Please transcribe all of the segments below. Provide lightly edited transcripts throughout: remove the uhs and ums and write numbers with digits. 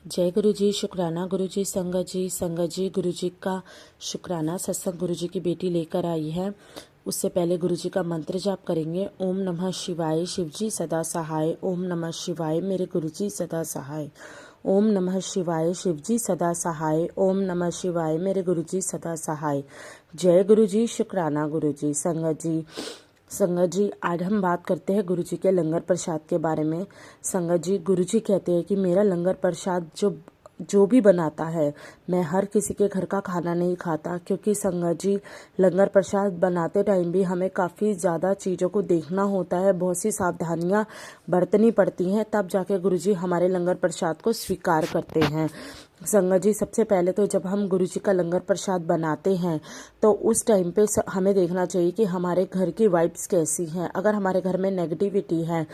जय गुरु जी, शुक्राना गुरु जी, संगत जी गुरु जी का शुक्राना। सत्संग गुरु जी की बेटी लेकर आई है। उससे पहले गुरु जी का मंत्र जाप करेंगे। ओम नमः शिवाय, शिव जी सदा सहाय। ओम नमः शिवाय, मेरे गुरु जी सदा सहाय। ओम नमः शिवाय, शिव जी सदा सहाय। ओम नमः शिवाय, मेरे गुरु जी सदा सहाय। जय गुरु जी, शुक्राना गुरु जी। संगत जी आज हम बात करते हैं गुरु जी के लंगर प्रसाद के बारे में। संगत जी, गुरु जी कहते हैं कि मेरा लंगर प्रसाद जो भी बनाता है, मैं हर किसी के घर का खाना नहीं खाता, क्योंकि संगत जी लंगर प्रसाद बनाते टाइम भी हमें काफ़ी ज़्यादा चीज़ों को देखना होता है, बहुत सी सावधानियां बरतनी पड़ती हैं, तब जाके गुरु जी हमारे लंगर प्रसाद को स्वीकार करते हैं। संगत जी, सबसे पहले तो जब हम गुरु जी का लंगर प्रसाद बनाते हैं तो उस टाइम पे हमें देखना चाहिए कि हमारे घर की वाइब्स कैसी हैं। अगर हमारे घर में नेगेटिविटी है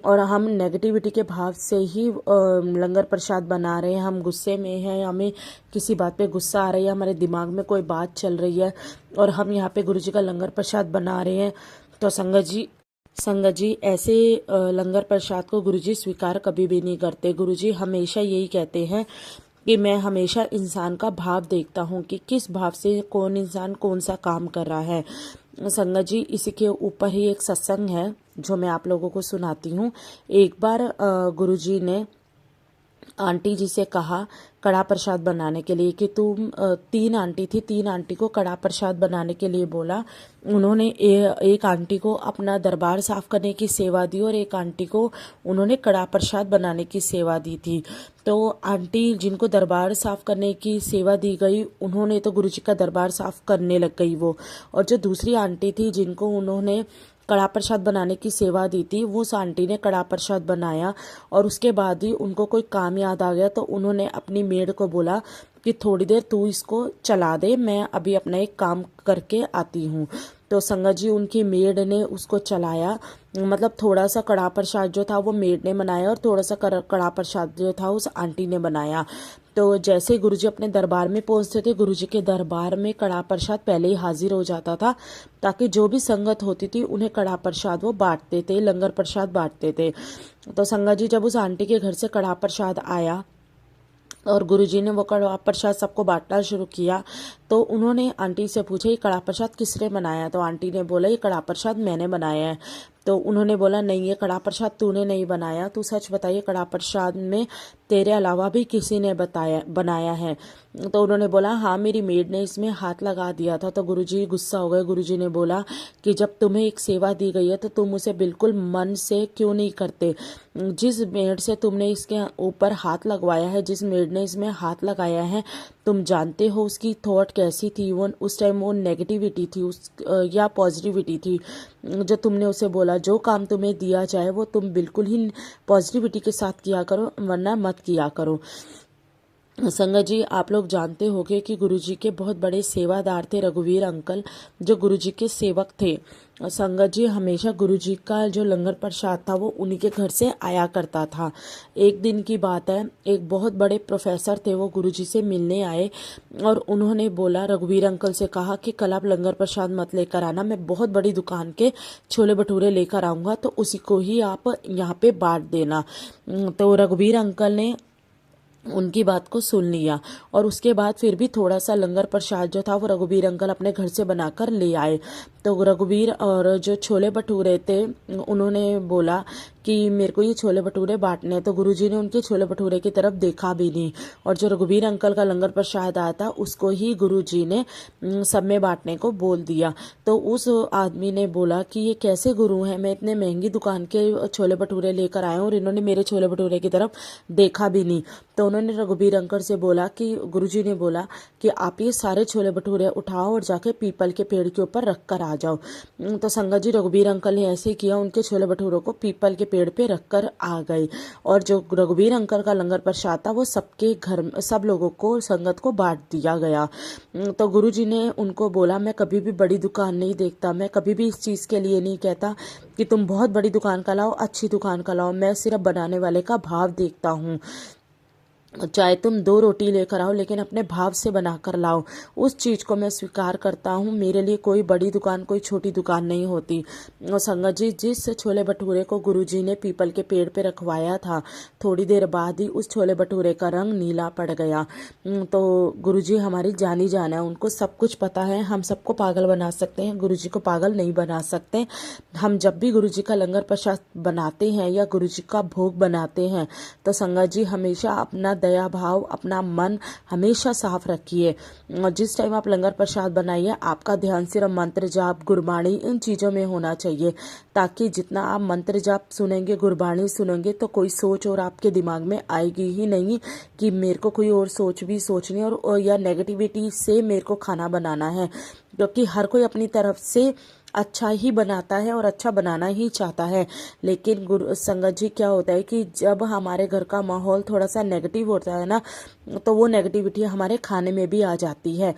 और हम नेगेटिविटी के भाव से ही लंगर प्रसाद बना रहे हैं, हम गुस्से में हैं, हमें किसी बात पे गुस्सा आ रही है, हमारे दिमाग में कोई बात चल रही है और हम यहाँ पे गुरु जी का लंगर प्रसाद बना रहे हैं, तो संगत जी ऐसे लंगर प्रसाद को गुरु जी स्वीकार कभी भी नहीं करते। गुरु जी हमेशा यही कहते हैं कि मैं हमेशा इंसान का भाव देखता हूँ कि किस भाव से कौन इंसान कौन सा काम कर रहा है। संगत जी, इसी के ऊपर ही एक सत्संग है जो मैं आप लोगों को सुनाती हूँ। एक बार गुरु जी ने आंटी जी से कहा कड़ा प्रसाद बनाने के लिए कि तुम तीन आंटी थी, तीन आंटी को कड़ा प्रसाद बनाने के लिए बोला। उन्होंने एक आंटी को अपना दरबार साफ करने की सेवा दी और एक आंटी को उन्होंने कड़ा प्रसाद बनाने की सेवा दी थी। तो आंटी जिनको दरबार साफ करने की सेवा दी गई, उन्होंने तो गुरु जी का दरबार साफ करने लग गई वो, और जो दूसरी आंटी थी जिनको उन्होंने कड़ा प्रसाद बनाने की सेवा दी थी, वो उस आंटी ने कड़ा प्रसाद बनाया और उसके बाद ही उनको कोई काम याद आ गया तो उन्होंने अपनी मेड को बोला कि थोड़ी देर तू इसको चला दे, मैं अभी अपना एक काम करके आती हूँ। तो संगत जी उनकी मेड ने उसको चलाया, मतलब थोड़ा सा कड़ा प्रसाद जो था वो मेड ने बनाया और थोड़ा सा कड़ा प्रसाद जो था उस आंटी ने बनाया। तो जैसे गुरु जी अपने दरबार में पहुंचते थे, गुरु जी के दरबार में कड़ा प्रसाद पहले ही हाजिर हो जाता था, ताकि जो भी संगत होती थी उन्हें कड़ा प्रसाद वो बांटते थे, लंगर प्रसाद बांटते थे। तो संगत जी जब उस आंटी के घर से कड़ा प्रसाद आया और गुरुजी ने वो कड़ा प्रसाद सबको बांटना शुरू किया, तो उन्होंने आंटी से पूछा ये कड़ा प्रसाद किसने बनाया। तो आंटी ने बोला ये कड़ा प्रसाद मैंने बनाया है। तो उन्होंने बोला नहीं, ये कड़ा प्रसाद तूने नहीं बनाया, तू सच बताइए कड़ा प्रसाद में तेरे अलावा भी किसी ने बनाया है। तो उन्होंने बोला हाँ, मेरी मेड ने इसमें हाथ लगा दिया था। तो गुरुजी गुस्सा हो गए। गुरुजी ने बोला कि जब तुम्हें एक सेवा दी गई है तो तुम उसे बिल्कुल मन से क्यों नहीं करते। जिस मेड से तुमने इसके ऊपर हाथ लगवाया है, जिस मेड ने इसमें हाथ लगाया है, तुम जानते हो उसकी थॉट कैसी थी। वो उस टाइम वो नेगेटिविटी थी या पॉजिटिविटी थी। जो तुमने उसे बोला जो काम तुम्हें दिया जाए वो तुम बिल्कुल ही पॉजिटिविटी के साथ किया करो, वरना मत किया करो। संगत जी आप लोग जानते होंगे कि गुरुजी के बहुत बड़े सेवादार थे रघुवीर अंकल, जो गुरुजी के सेवक थे। संगत जी हमेशा गुरुजी का जो लंगर प्रसाद था वो उन्हीं के घर से आया करता था। एक दिन की बात है, एक बहुत बड़े प्रोफेसर थे, वो गुरुजी से मिलने आए और उन्होंने बोला, रघुवीर अंकल से कहा कि कल आप लंगर प्रसाद मत लेकर आना, मैं बहुत बड़ी दुकान के छोले भटूरे लेकर आऊँगा, तो उसी को ही आप यहाँ पे बांट देना। तो रघुवीर अंकल ने उनकी बात को सुन लिया और उसके बाद फिर भी थोड़ा सा लंगर प्रसाद जो था वो रघुवीर अंकल अपने घर से बनाकर ले आए। तो रघुवीर और जो छोले भटूरे थे उन्होंने बोला कि मेरे को ये छोले भटूरे बांटने हैं। तो गुरुजी ने उनके छोले भटूरे की तरफ देखा भी नहीं और जो रघुवीर अंकल का लंगर प्रसाद आया था उसको ही गुरुजी ने सब में बांटने को बोल दिया। तो उस आदमी ने बोला कि ये कैसे गुरु हैं, मैं इतने महंगी दुकान के छोले भटूरे लेकर आया हूँ और इन्होंने मेरे छोले भटूरे की तरफ देखा भी नहीं। तो उन्होंने रघुवीर अंकल से बोला कि गुरुजी ने बोला कि आप ये सारे छोले भटूरे उठाओ और जाके पीपल के पेड़ के ऊपर रख कर आ जाओ। तो संगत जी रघुवीर अंकल ने ऐसे किया, उनके छोले भटूरों को पीपल के पेड़ पे रखकर आ गए और जो रघुवीर अंकल का लंगर प्रसाद था वो सबके घर सब लोगों को संगत को बांट दिया गया। तो गुरुजी ने उनको बोला मैं कभी भी बड़ी दुकान नहीं देखता, मैं कभी भी इस चीज़ के लिए नहीं कहता कि तुम बहुत बड़ी दुकान का लाओ, अच्छी दुकान का लाओ, मैं सिर्फ बनाने वाले का भाव देखता हूँ। चाहे तुम 2 रोटी लेकर आओ, लेकिन अपने भाव से बना कर लाओ। उस चीज़ को मैं स्वीकार करता हूँ। मेरे लिए कोई बड़ी दुकान, कोई छोटी दुकान नहीं होती। और संगत जी, जिस छोले भटूरे को गुरुजी ने पीपल के पेड़ पे रखवाया था, थोड़ी देर बाद ही उस छोले भटूरे का रंग नीला पड़ गया। तो गुरुजी हमारी जानी जान है, उनको सब कुछ पता है। हम सबको पागल बना सकते हैं, गुरुजी को पागल नहीं बना सकते। हम जब भी गुरुजी का लंगर प्रसाद बनाते हैं या गुरुजी का भोग बनाते हैं, तो संगत जी हमेशा अपना दया भाव, अपना मन हमेशा साफ रखिए। और जिस टाइम आप लंगर प्रसाद बनाइए, आपका ध्यान सिर्फ मंत्र जाप, गुरबाणी, इन चीज़ों में होना चाहिए, ताकि जितना आप मंत्र जाप सुनेंगे, गुरबाणी सुनेंगे, तो कोई सोच और आपके दिमाग में आएगी ही नहीं कि मेरे को कोई और सोच भी सोचनी और या नेगेटिविटी से मेरे को खाना बनाना है। क्योंकि हर कोई अपनी तरफ से अच्छा ही बनाता है और अच्छा बनाना ही चाहता है। लेकिन गुरु संगत जी, क्या होता है कि जब हमारे घर का माहौल थोड़ा सा नेगेटिव होता है ना, तो वो नेगेटिविटी हमारे खाने में भी आ जाती है।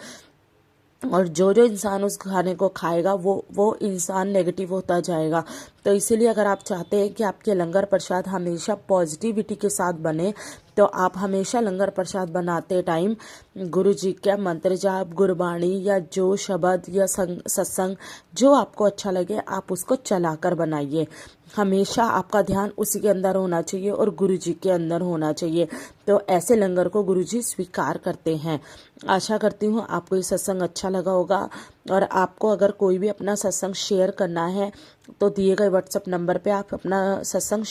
और जो जो इंसान उस खाने को खाएगा, वो इंसान नेगेटिव होता जाएगा। तो इसीलिए अगर आप चाहते हैं कि आपके लंगर प्रसाद हमेशा पॉजिटिविटी के साथ बने, तो आप हमेशा लंगर प्रसाद बनाते टाइम गुरु जी का मंत्र जाप, गुरबाणी या जो शब्द या सत्संग जो आपको अच्छा लगे, आप उसको चलाकर बनाइए। हमेशा आपका ध्यान उसी के अंदर होना चाहिए और गुरु जी के अंदर होना चाहिए। तो ऐसे लंगर को गुरु जी स्वीकार करते हैं। आशा करती हूँ आपको ये सत्संग अच्छा लगा होगा। और आपको अगर कोई भी अपना सत्संग शेयर करना है, तो दिए गए व्हाट्सएप नंबर पे आप अपना सत्संग